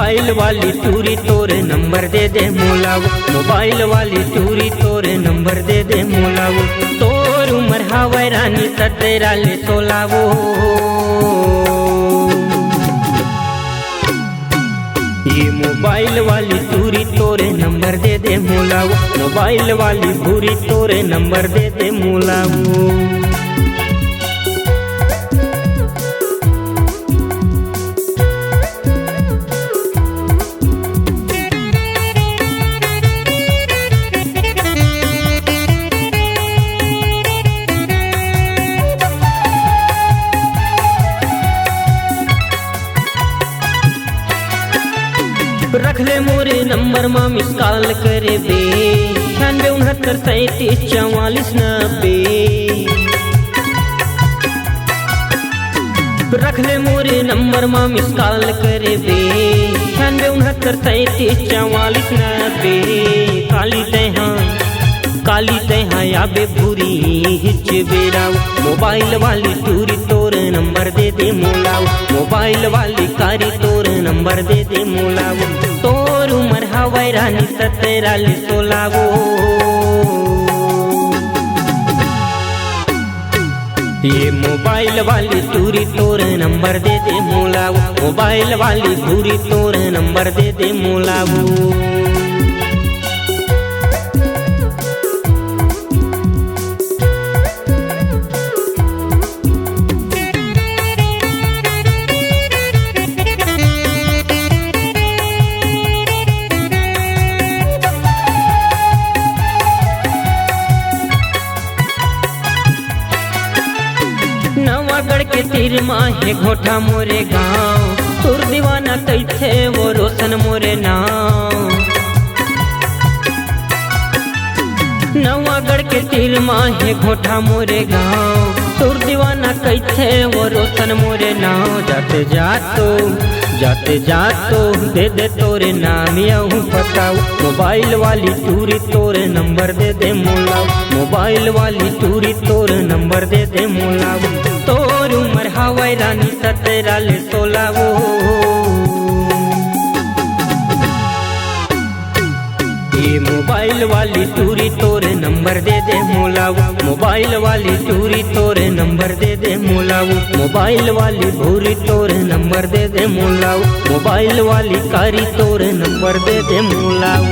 Mobile वाली टूरी तोरे नंबर दे दे मोलाव, मोबाइल वाली टूरी तोरे नंबर दे दे मोलाव। तोर उमर हावै रानी 17 ले 16 वो। ये मोबाइल वाली टूरी तोरे नंबर दे दे मोलाव, मोबाइल वाली भूरी तोरे नंबर दे दे मोलाव। रख ले मोरे नंबर मा मिस कॉल करे बे 96 69 37 90। रख ले मोरे नंबर मा मिस कॉल करे बे 96 69 37 90। काली तैहा या बे भूरी हिच बेराव, मोबाइल वाली टूरी तोर नंबर दे दे मोलाव, मोबाइल वाली कारी तोर नंबर दे दे मोलाव। तोर उमर हावै रानी 17 ले 16 वो। ये मोबाइल वाली टूरी तोर नंबर दे दे मोलाव, मोबाइल वाली भूरी तोर नंबर दे दे मोलाव। नवागढ़ के तीर माहे घोटा मोरे गाँव, तुर दीवाना कैथे वो रोशन मोरे नाव। नवागढ़ के तीर माहे घोटा मोरे गाँव, तुर दीवाना कैथे वो रोशन मोरे नाव। जाते जातो दे दे तोरे नाम यहूँ बताओ, मोबाइल वाली टूरी तोरे नंबर दे दे मोलाव, मोबाइल वाली टूरी तोरे नंबर दे दे मोलाव। तोर उमर हावै रानी 17 ले 16 वो। ये मोबाइल वाली टूरी तोरे नंबर दे दे मोलाव, मोबाइल वाली टूरी तोरे नंबर दे दे मोलाव। मोबाइल वाली भूरी तोरे नंबर दे दे मोलाव, मोबाइल वाली कारी तोरे नंबर दे दे मोलाव।